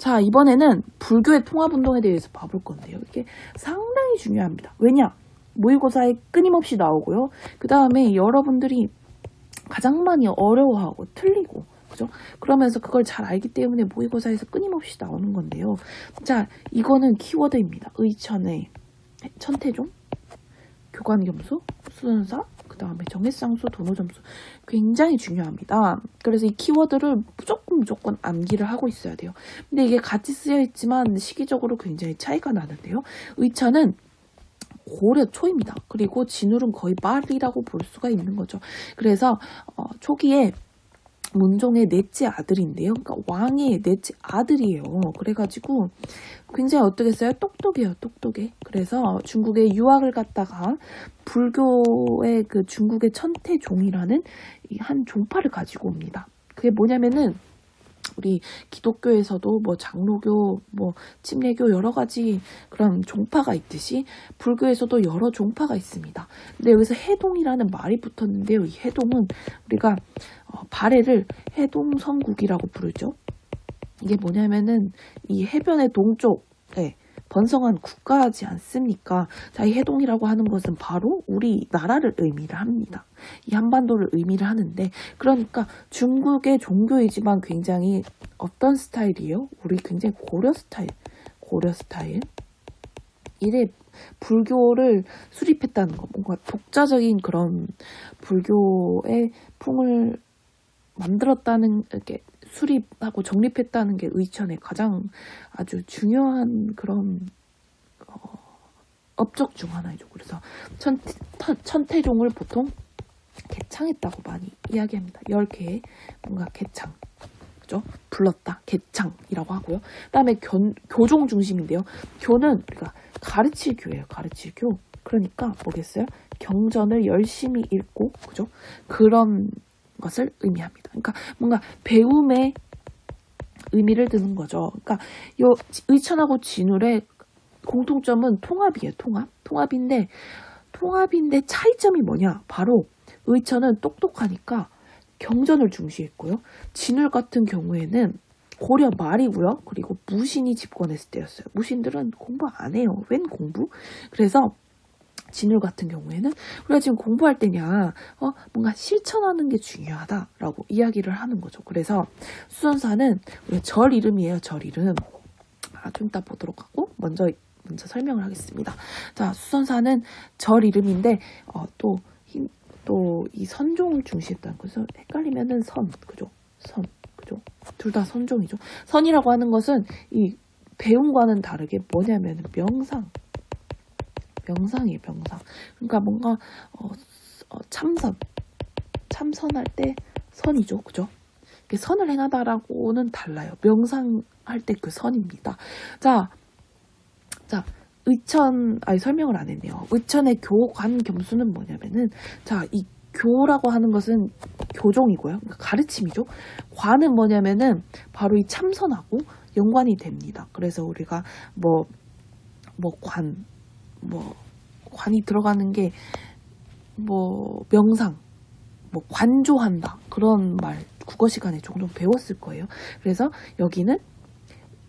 자, 이번에는 불교의 통합운동에 대해서 봐볼 건데요. 이게 상당히 중요합니다. 왜냐? 모의고사에 끊임없이 나오고요. 그 다음에 여러분들이 가장 많이 어려워하고 틀리고, 그죠? 그러면서 그걸 잘 알기 때문에 모의고사에서 끊임없이 나오는 건데요. 자, 이거는 키워드입니다. 의천의 천태종, 교관겸수, 수선사, 그 다음에 정해쌍수, 도노점수. 굉장히 중요합니다. 그래서 이 키워드를 무조건 암기를 하고 있어야 돼요. 근데 이게 같이 쓰여 있지만 시기적으로 굉장히 차이가 나는데요. 의천은 고려 초입니다. 그리고 진울은 거의 말이라고 볼 수가 있는 거죠. 그래서 초기에 문종의 넷째 아들인데요. 그러니까 왕의 넷째 아들이에요. 그래가지고 굉장히 어떻겠어요? 똑똑해요. 똑똑해. 그래서 중국에 유학을 갔다가 불교의 그 중국의 천태종이라는 이 한 종파를 가지고 옵니다. 그게 뭐냐면은 우리 기독교에서도 뭐 장로교, 뭐 침례교 여러 가지 그런 종파가 있듯이 불교에서도 여러 종파가 있습니다. 근데 여기서 해동이라는 말이 붙었는데요. 이 해동은 우리가 발해를 해동성국이라고 부르죠. 이게 뭐냐면은 이 해변의 동쪽에 번성한 국가지 않습니까? 자, 이 해동이라고 하는 것은 바로 우리나라를 의미를 합니다. 이 한반도를 의미를 하는데, 그러니까 중국의 종교이지만 굉장히 어떤 스타일이에요? 우리 굉장히 고려 스타일. 이래 불교를 수립했다는 거, 뭔가 독자적인 그런 불교의 풍을 만들었다는, 이렇게 수립하고 정립했다는 게 의천의 가장 아주 중요한 그런 업적 중 하나이죠. 그래서 천태종을 보통 개창했다고 많이 이야기합니다. 10개의 뭔가 개창, 그죠? 불렀다, 개창이라고 하고요. 그다음에 교종 중심인데요. 교는 우리가 가르칠 교예요. 가르칠 교. 그러니까 뭐겠어요? 경전을 열심히 읽고, 그죠? 그런 것을 의미합니다. 그러니까 뭔가 배움의 의미를 드는 거죠. 그러니까 요 의천하고 진울의 공통점은 통합이에요. 통합인데 차이점이 뭐냐? 바로 의천은 똑똑하니까 경전을 중시했고요. 진울 같은 경우에는 고려 말이고요. 그리고 무신이 집권했을 때였어요. 무신들은 공부 안 해요. 웬 공부? 그래서 진울 같은 경우에는 우리가 지금 공부할 때냐 뭔가 실천하는 게 중요하다라고 이야기를 하는 거죠. 그래서 수선사는 절 이름이에요. 절 이름. 좀 이따 보도록 하고 먼저 설명을 하겠습니다. 자, 수선사는 절 이름인데 또 이 선종을 중시했다는 거죠. 헷갈리면은 그죠? 그죠? 둘 다 선종이죠. 선이라고 하는 것은 이 배움과는 다르게 뭐냐면 명상이에요, 명상. 그러니까 뭔가 참선할 때 선이죠, 그죠? 선을 행하다라고는 달라요. 명상할 때 그 선입니다. 자, 설명을 안 했네요. 의천의 교관겸수는 뭐냐면은, 자, 이 교라고 하는 것은 교종이고요. 그러니까 가르침이죠. 관은 뭐냐면은 바로 이 참선하고 연관이 됩니다. 그래서 우리가 관이 들어가는 게 명상, 관조한다, 그런 말 국어 시간에 종종 배웠을 거예요. 그래서 여기는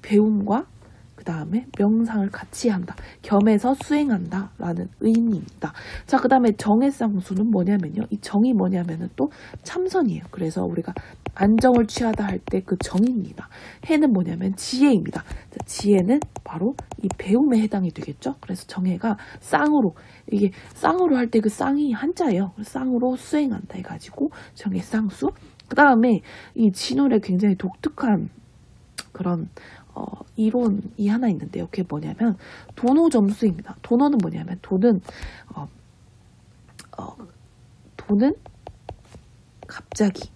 배움과 그 다음에 명상을 같이 한다, 겸해서 수행한다 라는 의미입니다. 자, 그 다음에 정해쌍수는 뭐냐면요, 이 정이 뭐냐면은 또 참선이에요. 그래서 우리가 안정을 취하다 할 때 그 정입니다. 해는 뭐냐면 지혜입니다. 자, 지혜는 바로 이 배움에 해당이 되겠죠. 그래서 정해가 쌍으로, 이게 쌍으로 할 때 그 쌍이 한자예요. 쌍으로 수행한다 해가지고 정해쌍수. 그 다음에 이 진울에 굉장히 독특한 그런 이론이 하나 있는데요. 그게 뭐냐면 도노점수입니다. 도노는 뭐냐면 돈은 갑자기,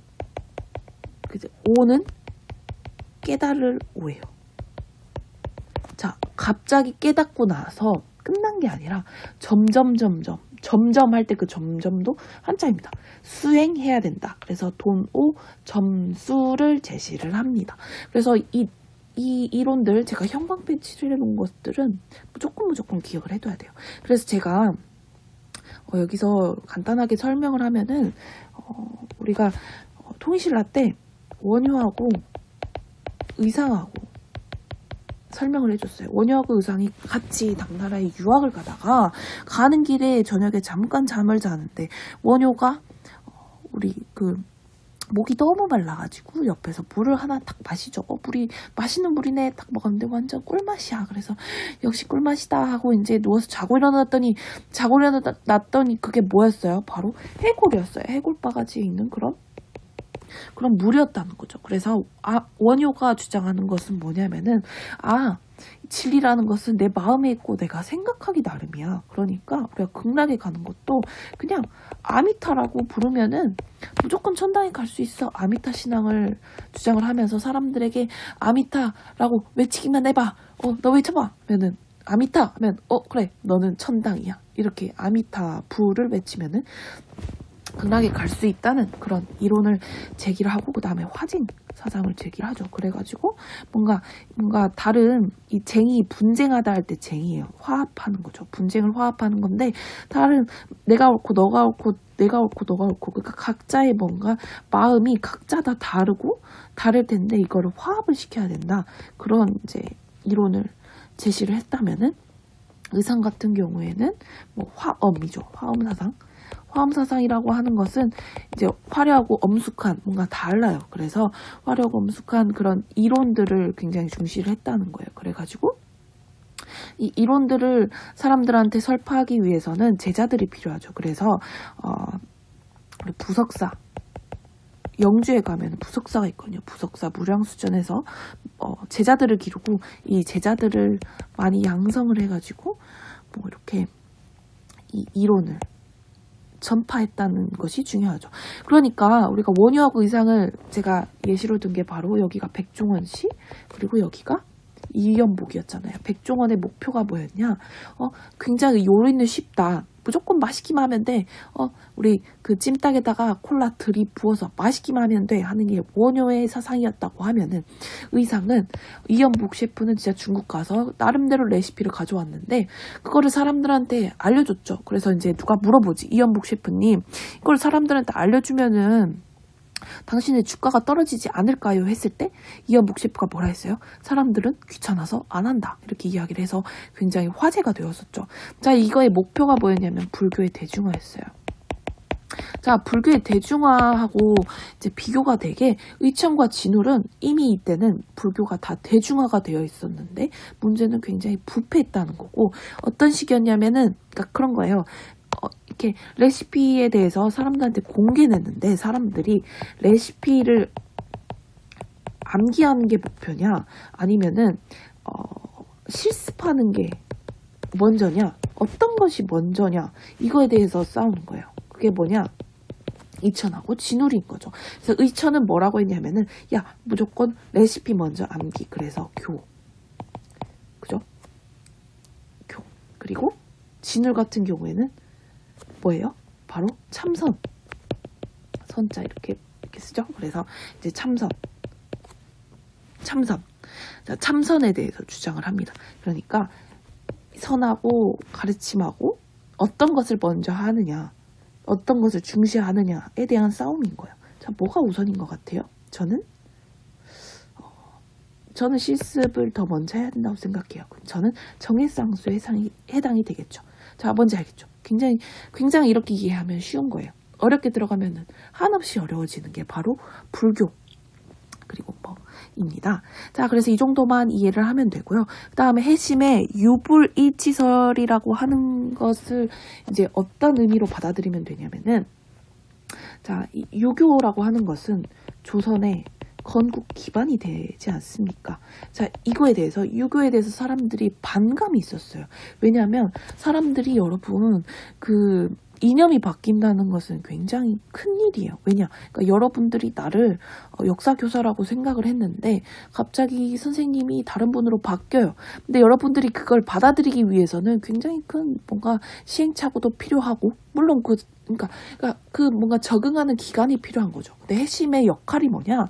오는 깨달을 오예요. 자, 갑자기 깨닫고 나서 끝난 게 아니라 점점 할 때 그 점점도 한자입니다. 수행해야 된다. 그래서 돈오 점수를 제시를 합니다. 그래서 이 이론들 제가 형광펜 칠해 놓은 것들은 무조건 기억을 해둬야 돼요. 그래서 제가 여기서 간단하게 설명을 하면은 우리가 통일신라 때 원효하고 의상하고 설명을 해줬어요. 원효하고 의상이 같이 당나라에 유학을 가다가 가는 길에 저녁에 잠깐 잠을 자는데 원효가 우리 목이 너무 말라가지고 옆에서 물을 하나 딱 마시죠. 물이 맛있는 물이네 딱 먹었는데 완전 꿀맛이야. 그래서 역시 꿀맛이다 하고 이제 누워서 자고 일어났더니 그게 뭐였어요? 바로 해골이었어요. 해골 바가지에 있는 그런 물이었다는 거죠. 그래서 원효가 주장하는 것은 뭐냐면은 진리라는 것은 내 마음에 있고 내가 생각하기 나름이야. 그러니까 우리가 극락에 가는 것도 그냥 아미타라고 부르면은 무조건 천당에 갈 수 있어. 아미타 신앙을 주장을 하면서 사람들에게 아미타라고 외치기만 해봐. 너 외쳐봐. 하면은 아미타 하면 그래 너는 천당이야. 이렇게 아미타 부를 외치면은 극락에 갈 수 있다는 그런 이론을 제기를 하고 그 다음에 화징 사상을 제기를 하죠. 그래가지고 뭔가 다른 이 분쟁하다 할 때 쟁이에요. 화합하는 거죠. 분쟁을 화합하는 건데 다른 내가 옳고 너가 옳고 내가 옳고 너가 옳고 그러니까 각자의 뭔가 마음이 각자 다 다를 텐데 이거를 화합을 시켜야 된다. 그런 이제 이론을 제시를 했다면은 의상 같은 경우에는 뭐 화엄이죠. 화엄사상이라고 하는 것은 이제 화려하고 엄숙한 뭔가 달라요. 그래서 화려하고 엄숙한 그런 이론들을 굉장히 중시를 했다는 거예요. 그래가지고 이 이론들을 사람들한테 설파하기 위해서는 제자들이 필요하죠. 그래서 우리 부석사 영주에 가면 부석사가 있거든요. 부석사 무량수전에서 제자들을 기르고 이 제자들을 많이 양성을 해가지고 뭐 이렇게 이 이론을 전파했다는 것이 중요하죠. 그러니까 우리가 원효하고 의상을 제가 예시로 든 게 바로 여기가 백종원 씨 그리고 여기가 이연복이었잖아요. 백종원의 목표가 뭐였냐? 굉장히 요리는 쉽다. 무조건 맛있기만 하면 돼. 우리 그 찜닭에다가 콜라 들이부어서 맛있기만 하면 돼 하는 게 원효의 사상이었다고 하면은 의상은 이연복 셰프는 진짜 중국 가서 나름대로 레시피를 가져왔는데 그거를 사람들한테 알려줬죠. 그래서 이제 누가 물어보지. 이연복 셰프님 이걸 사람들한테 알려주면은 당신의 주가가 떨어지지 않을까요? 했을 때 이연복 셰프가 뭐라 했어요? 사람들은 귀찮아서 안 한다. 이렇게 이야기를 해서 굉장히 화제가 되었었죠. 자, 이거의 목표가 뭐였냐면 불교의 대중화였어요. 자, 불교의 대중화하고 이제 비교가 되게 의천과 진울은 이미 이때는 불교가 다 대중화가 되어 있었는데 문제는 굉장히 부패했다는 거고 어떤 식이었냐면은 그러니까 그런 거예요. 이렇게 레시피에 대해서 사람들한테 공개했는데 사람들이 레시피를 암기하는 게 목표냐 아니면은 실습하는 게 먼저냐 어떤 것이 먼저냐 이거에 대해서 싸우는 거예요. 그게 뭐냐 의천하고 진울인 거죠. 그래서 의천은 뭐라고 했냐면은 야 무조건 레시피 먼저 암기 그래서 그죠? 그리고 진울 같은 경우에는 뭐예요? 바로 참선. 선자 이렇게 쓰죠. 그래서 이제 참선. 자, 참선에 대해서 주장을 합니다. 그러니까 선하고 가르침하고 어떤 것을 먼저 하느냐, 어떤 것을 중시하느냐에 대한 싸움인 거예요. 자, 뭐가 우선인 것 같아요? 저는 실습을 더 먼저 해야 된다고 생각해요. 저는 정해상수에 해당이 되겠죠. 자, 뭔지 알겠죠? 굉장히 이렇게 이해하면 쉬운 거예요. 어렵게 들어가면은 한없이 어려워지는 게 바로 불교 그리고 뭐입니다. 자, 그래서 이 정도만 이해를 하면 되고요. 그 다음에 해심의 유불일치설이라고 하는 것을 이제 어떤 의미로 받아들이면 되냐면은 자, 이 유교라고 하는 것은 조선의 건국 기반이 되지 않습니까? 자, 이거에 대해서 유교에 대해서 사람들이 반감이 있었어요. 왜냐하면 사람들이 여러분 이념이 바뀐다는 것은 굉장히 큰 일이에요. 왜냐? 그러니까 여러분들이 나를 역사 교사라고 생각을 했는데 갑자기 선생님이 다른 분으로 바뀌어요. 근데 여러분들이 그걸 받아들이기 위해서는 굉장히 큰 뭔가 시행착오도 필요하고 물론 그러니까 뭔가 적응하는 기간이 필요한 거죠. 근데 해심의 역할이 뭐냐?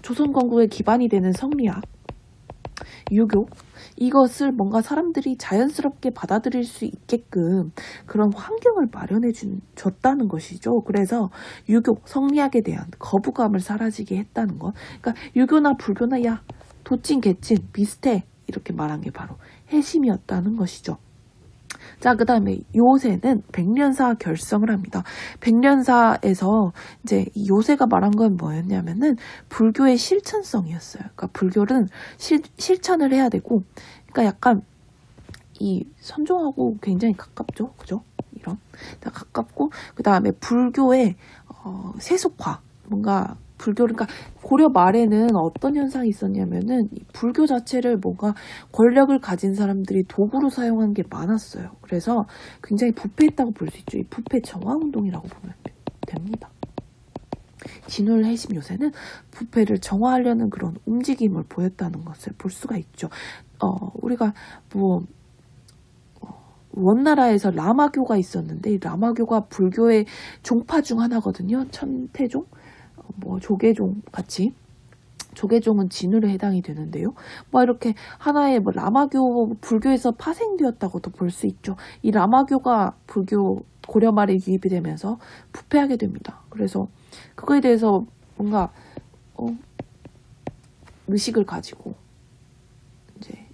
조선 건국의 기반이 되는 성리학, 유교 이것을 뭔가 사람들이 자연스럽게 받아들일 수 있게끔 그런 환경을 마련해 줬다는 것이죠. 그래서 유교, 성리학에 대한 거부감을 사라지게 했다는 것. 그러니까 유교나 불교나 야 도찐 개찐 비슷해 이렇게 말한 게 바로 해심이었다는 것이죠. 자, 그 다음에 요새는 백년사 결성을 합니다. 백년사에서 이제 이 요새가 말한 건 뭐였냐면은 불교의 실천성이었어요. 그러니까 불교는 실천을 해야 되고, 그러니까 약간 이 선종하고 굉장히 가깝죠, 그죠? 이런 가깝고, 그 다음에 불교의 세속화, 뭔가 불교, 그러니까 고려 말에는 어떤 현상이 있었냐면은 이 불교 자체를 뭔가 권력을 가진 사람들이 도구로 사용한 게 많았어요. 그래서 굉장히 부패했다고 볼 수 있죠. 이 부패 정화운동이라고 보면 됩니다. 진울 해심 요새는 부패를 정화하려는 그런 움직임을 보였다는 것을 볼 수가 있죠. 우리가 뭐 원나라에서 라마교가 있었는데 이 라마교가 불교의 종파 중 하나거든요. 천태종, 뭐 조계종 같이. 조계종은 진울에 해당이 되는데요. 뭐 이렇게 하나의 뭐 라마교 불교에서 파생되었다고도 볼 수 있죠. 이 라마교가 불교 고려 말에 유입이 되면서 부패하게 됩니다. 그래서 그거에 대해서 뭔가 의식을 가지고 이제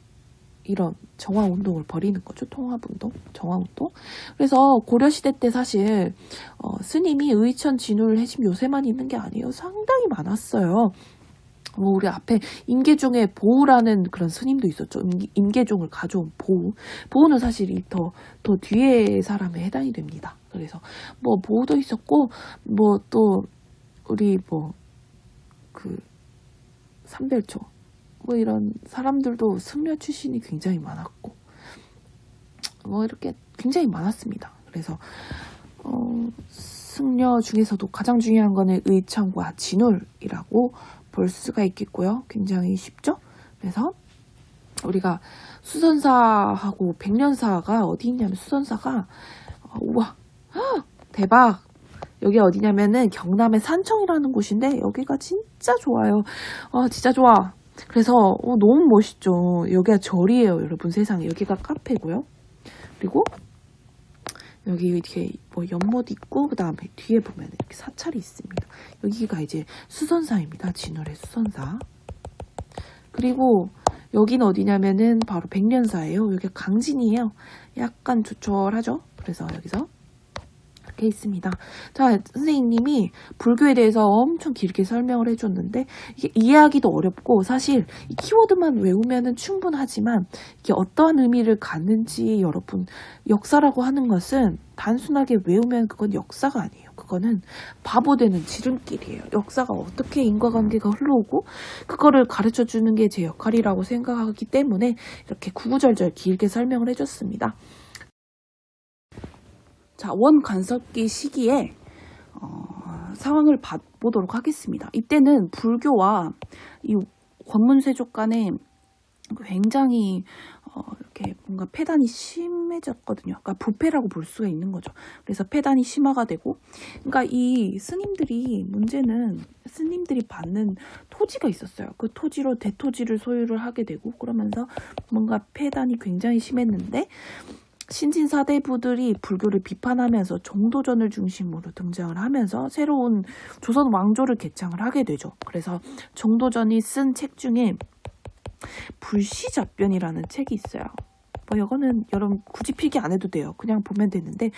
이런 정화운동을 벌이는 거죠. 통합운동, 정화운동. 그래서 고려시대 때 사실 스님이 의천, 진울, 해심 요새만 있는 게 아니에요. 상당히 많았어요. 뭐 우리 앞에 임계종의 보우라는 그런 스님도 있었죠. 임계종을 가져온 보우. 보우는 사실 더 뒤에 사람에 해당이 됩니다. 그래서 뭐 보우도 있었고, 뭐 또 우리 뭐 그 삼별초, 뭐 이런 사람들도 승려 출신이 굉장히 많았고, 뭐 이렇게 굉장히 많았습니다. 그래서 승려 중에서도 가장 중요한 거는 의천과 진울이라고 볼 수가 있겠고요. 굉장히 쉽죠? 그래서 우리가 수선사하고 백년사가 어디 있냐면, 수선사가 우와 대박, 여기 어디냐면은 경남의 산청이라는 곳인데 여기가 진짜 좋아요. 진짜 좋아. 그래서 너무 멋있죠. 여기가 절이에요, 여러분. 세상에. 여기가 카페고요. 그리고 여기 이렇게 뭐 연못 있고, 그 다음에 뒤에 보면 이렇게 사찰이 있습니다. 여기가 이제 수선사입니다. 진울의 수선사. 그리고 여기는 어디냐면은 바로 백년사예요. 여기가 강진이에요. 약간 조촐하죠. 그래서 여기서 이렇게 있습니다. 자, 선생님이 불교에 대해서 엄청 길게 설명을 해줬는데 이게 이해하기도 어렵고, 사실 이 키워드만 외우면은 충분하지만 이게 어떠한 의미를 갖는지, 여러분, 역사라고 하는 것은 단순하게 외우면 그건 역사가 아니에요. 그거는 바보 되는 지름길이에요. 역사가 어떻게 인과관계가 흘러오고 그거를 가르쳐 주는 게 제 역할이라고 생각하기 때문에 이렇게 구구절절 길게 설명을 해줬습니다. 자, 원관섭기 시기에 상황을 보도록 하겠습니다. 이때는 불교와 이 권문세족 간에 굉장히 이렇게 뭔가 패단이 심해졌거든요. 그러니까 부패라고 볼 수가 있는 거죠. 그래서 패단이 심화가 되고, 그러니까 이 스님들이, 문제는 스님들이 받는 토지가 있었어요. 그 토지로 대토지를 소유를 하게 되고, 그러면서 뭔가 패단이 굉장히 심했는데, 신진 사대부들이 불교를 비판하면서 종도전을 중심으로 등장을 하면서 새로운 조선 왕조를 개창을 하게 되죠. 그래서 종도전이 쓴 책 중에 불시잡변이라는 책이 있어요. 뭐 이거는 여러분 굳이 필기 안 해도 돼요. 그냥 보면 되는데,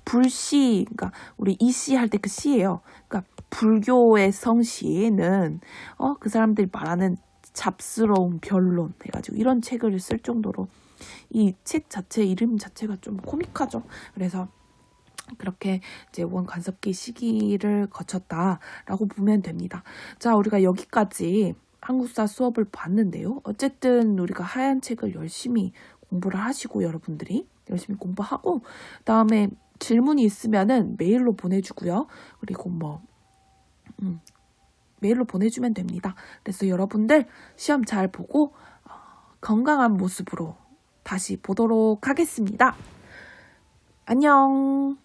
불시, 그러니까 우리 이씨 할 때 그 시예요. 그러니까 불교의 성시는 그 사람들이 말하는 잡스러운 변론 해가지고 이런 책을 쓸 정도로 이 책 자체 이름 자체가 좀 코믹하죠. 그래서 그렇게 이제 원관섭기 시기를 거쳤다라고 보면 됩니다. 자, 우리가 여기까지 한국사 수업을 봤는데요. 어쨌든 우리가 하얀 책을 열심히 공부를 하시고, 여러분들이 열심히 공부하고, 그다음에 질문이 있으면은 메일로 보내주고요. 그리고 뭐 메일로 보내주면 됩니다. 그래서 여러분들 시험 잘 보고 건강한 모습으로 다시 보도록 하겠습니다. 안녕.